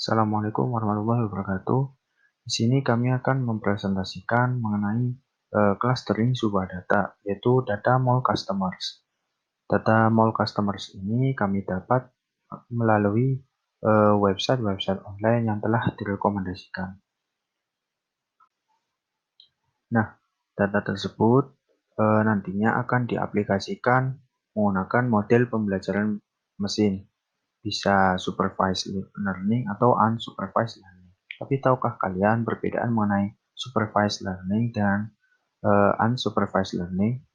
Assalamualaikum warahmatullahi wabarakatuh. Di sini kami akan mempresentasikan mengenai clustering sebuah data, yaitu data mall customers. Data mall customers ini kami dapat melalui website-website online yang telah direkomendasikan. Nah, data tersebut nantinya akan diaplikasikan menggunakan model pembelajaran mesin. Bisa supervised learning atau unsupervised learning. Tapi tahukah kalian perbedaan mengenai supervised learning dan unsupervised learning?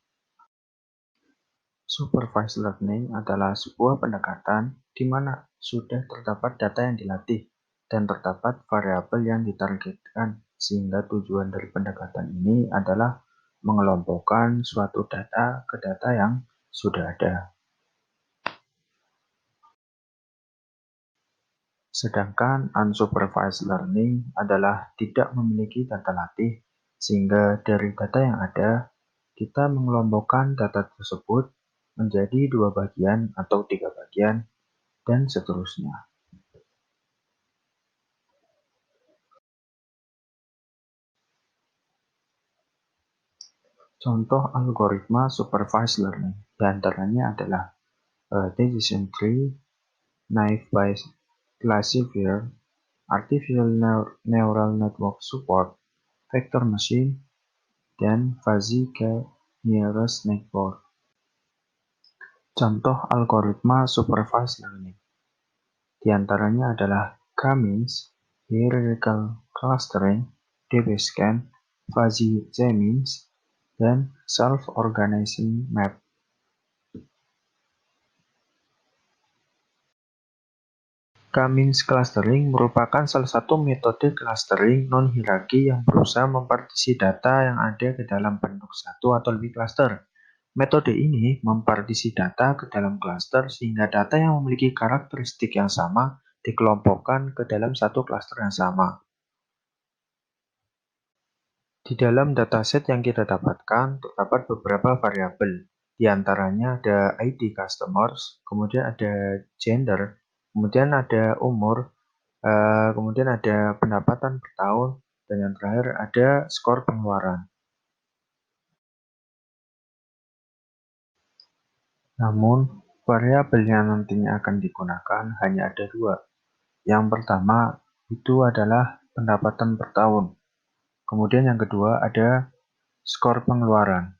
Supervised learning adalah sebuah pendekatan di mana sudah terdapat data yang dilatih dan terdapat variabel yang ditargetkan, sehingga tujuan dari pendekatan ini adalah mengelompokkan suatu data ke data yang sudah ada. Sedangkan unsupervised learning adalah tidak memiliki data latih, sehingga dari data yang ada, kita mengelompokkan data tersebut menjadi 2 bagian atau 3 bagian, dan seterusnya. Contoh algoritma supervised learning diantaranya adalah decision tree, naive Bayes classifier, artificial neural network support, vector machine, dan fuzzy k-nearest network. Contoh algoritma supervised learning diantaranya adalah K-means, hierarchical clustering, DB-scan, fuzzy z-means, dan self-organizing map. K-means clustering merupakan salah satu metode clustering non-hierarki yang berusaha mempartisi data yang ada ke dalam bentuk satu atau lebih cluster. Metode ini mempartisi data ke dalam cluster sehingga data yang memiliki karakteristik yang sama dikelompokkan ke dalam satu cluster yang sama. Di dalam dataset yang kita dapatkan, terdapat beberapa variabel. Di antaranya ada ID customers, kemudian ada gender, kemudian ada umur, kemudian ada pendapatan per tahun, dan yang terakhir ada skor pengeluaran. Namun, variabel yang nantinya akan digunakan hanya ada 2. Yang pertama itu adalah pendapatan per tahun. Kemudian yang kedua ada skor pengeluaran.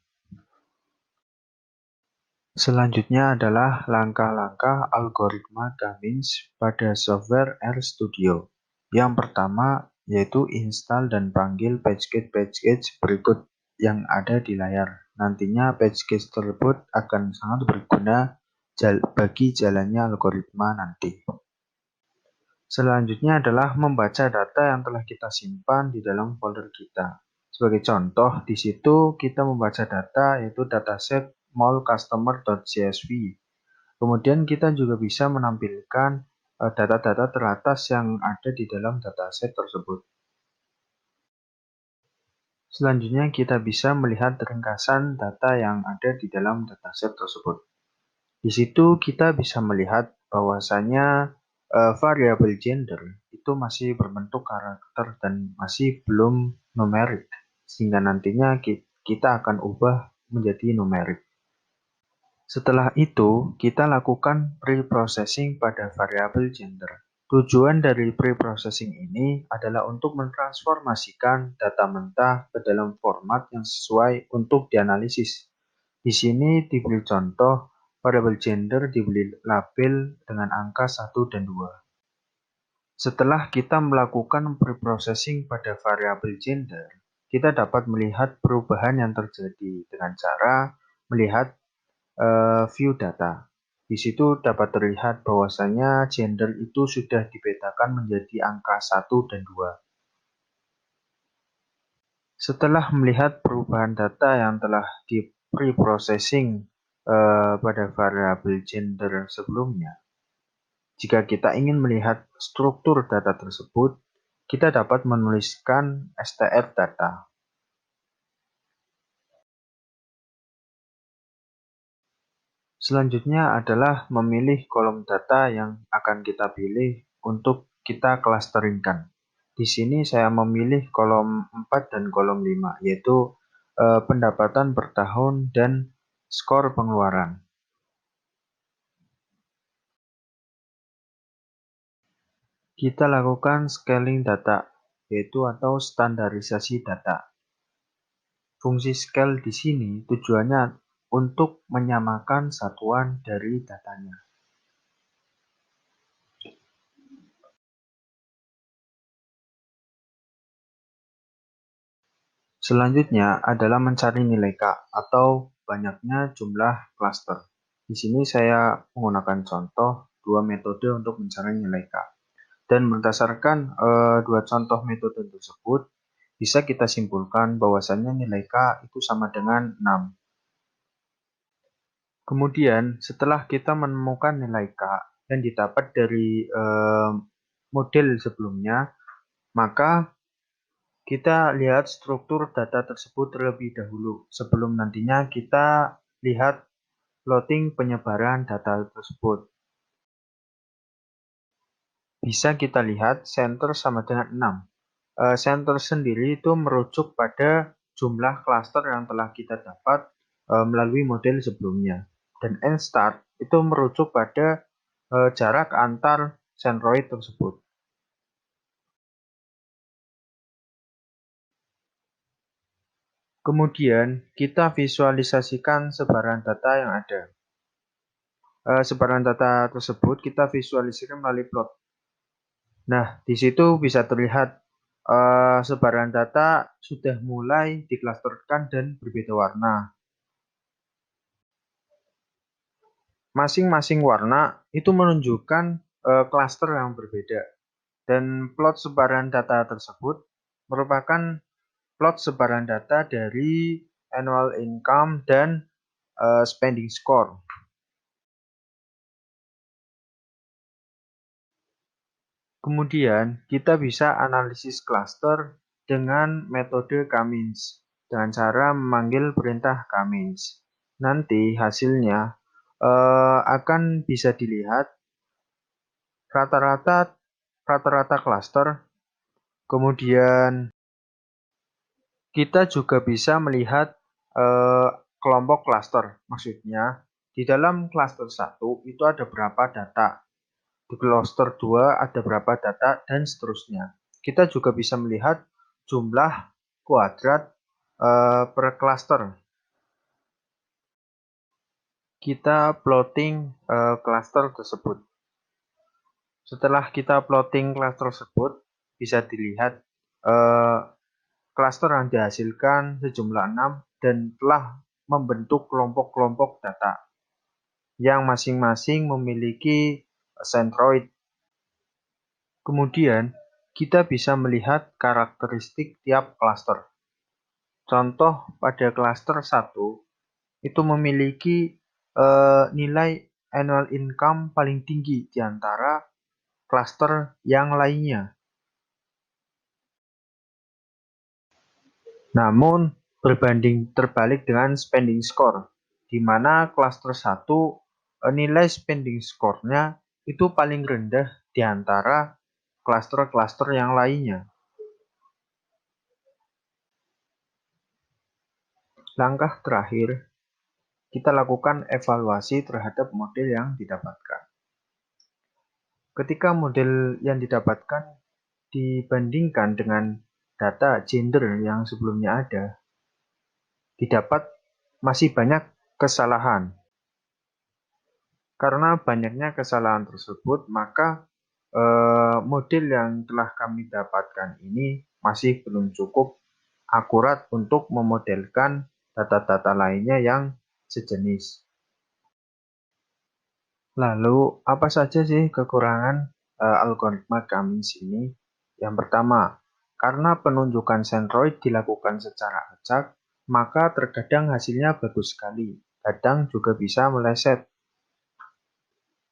Selanjutnya adalah langkah-langkah algoritma K-means pada software RStudio. Yang pertama yaitu install dan panggil package berikut yang ada di layar. Nantinya package tersebut akan sangat berguna bagi jalannya algoritma nanti. Selanjutnya adalah membaca data yang telah kita simpan di dalam folder kita. Sebagai contoh, di situ kita membaca data yaitu dataset mallcustomer.csv. Kemudian kita juga bisa menampilkan data-data teratas yang ada di dalam dataset tersebut. Selanjutnya kita bisa melihat ringkasan data yang ada di dalam dataset tersebut. Di situ kita bisa melihat bahwasanya variabel gender itu masih berbentuk karakter dan masih belum numerik, sehingga nantinya kita akan ubah menjadi numerik. Setelah itu, kita lakukan pre-processing pada variabel gender. Tujuan dari pre-processing ini adalah untuk mentransformasikan data mentah ke dalam format yang sesuai untuk dianalisis. Di sini diberi contoh variabel gender diberi label dengan angka 1 dan 2. Setelah kita melakukan pre-processing pada variabel gender, kita dapat melihat perubahan yang terjadi dengan cara melihat view data. Di situ dapat terlihat bahwasanya gender itu sudah dipetakan menjadi angka 1 dan 2. Setelah melihat perubahan data yang telah di pre-processing pada variabel gender sebelumnya, jika kita ingin melihat struktur data tersebut, kita dapat menuliskan str data. Selanjutnya adalah memilih kolom data yang akan kita pilih untuk kita clusteringkan. Di sini saya memilih kolom 4 dan kolom 5, yaitu pendapatan per tahun dan skor pengeluaran. Kita lakukan scaling data, yaitu atau standarisasi data. Fungsi scale di sini tujuannya untuk menyamakan satuan dari datanya. Selanjutnya adalah mencari nilai K atau banyaknya jumlah klaster. Di sini saya menggunakan contoh dua metode untuk mencari nilai K. Dan berdasarkan dua contoh metode tersebut, bisa kita simpulkan bahwasannya nilai K itu sama dengan 6. Kemudian, setelah kita menemukan nilai K yang didapat dari model sebelumnya, maka kita lihat struktur data tersebut terlebih dahulu sebelum nantinya kita lihat plotting penyebaran data tersebut. Bisa kita lihat center sama dengan 6. Center sendiri itu merujuk pada jumlah klaster yang telah kita dapat melalui model sebelumnya. Dan end start itu merujuk pada jarak antar centroid tersebut. Kemudian kita visualisasikan sebaran data yang ada. Sebaran data tersebut kita visualisasikan melalui plot. Nah, di situ bisa terlihat sebaran data sudah mulai diklasterkan dan berbeda warna. Masing-masing warna itu menunjukkan klaster yang berbeda. Dan plot sebaran data tersebut merupakan plot sebaran data dari annual income dan spending score. Kemudian, kita bisa analisis klaster dengan metode K-means dengan cara memanggil perintah K-means. Nanti hasilnya akan bisa dilihat rata-rata klaster. Kemudian kita juga bisa melihat kelompok klaster. Maksudnya, di dalam klaster 1 itu ada berapa data. Di cluster 2 ada berapa data, dan seterusnya. Kita juga bisa melihat jumlah kuadrat per cluster. Kita plotting cluster tersebut. Setelah kita plotting cluster tersebut, bisa dilihat cluster yang dihasilkan sejumlah 6 dan telah membentuk kelompok-kelompok data yang masing-masing memiliki centroid. Kemudian, kita bisa melihat karakteristik tiap klaster. Contoh pada klaster 1 itu memiliki nilai annual income paling tinggi di antara klaster yang lainnya. Namun, berbanding terbalik dengan spending score, di mana klaster 1 nilai spending score-nya itu paling rendah di antara klaster-klaster yang lainnya. Langkah terakhir, kita lakukan evaluasi terhadap model yang didapatkan. Ketika model yang didapatkan dibandingkan dengan data gender yang sebelumnya ada, didapat masih banyak kesalahan. Karena banyaknya kesalahan tersebut, maka model yang telah kami dapatkan ini masih belum cukup akurat untuk memodelkan data-data lainnya yang sejenis. Lalu, apa saja sih kekurangan algoritma K-means ini? Yang pertama, karena penunjukan centroid dilakukan secara acak, maka terkadang hasilnya bagus sekali, kadang juga bisa meleset.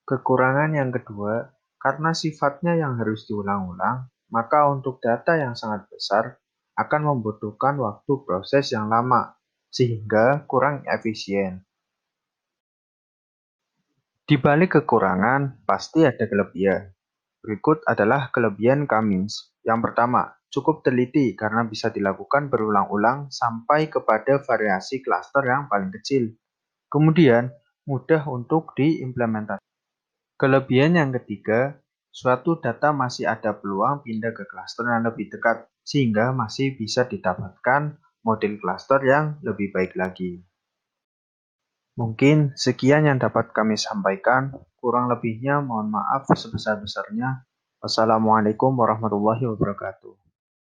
Kekurangan yang kedua, karena sifatnya yang harus diulang-ulang, maka untuk data yang sangat besar akan membutuhkan waktu proses yang lama, sehingga kurang efisien. Di balik kekurangan, pasti ada kelebihan. Berikut adalah kelebihan K-means. Yang pertama, cukup teliti karena bisa dilakukan berulang-ulang sampai kepada variasi klaster yang paling kecil. Kemudian, mudah untuk diimplementasikan. Kelebihan yang ketiga, suatu data masih ada peluang pindah ke klaster yang lebih dekat, sehingga masih bisa didapatkan model klaster yang lebih baik lagi. Mungkin sekian yang dapat kami sampaikan, kurang lebihnya mohon maaf sebesar-besarnya. Wassalamualaikum warahmatullahi wabarakatuh.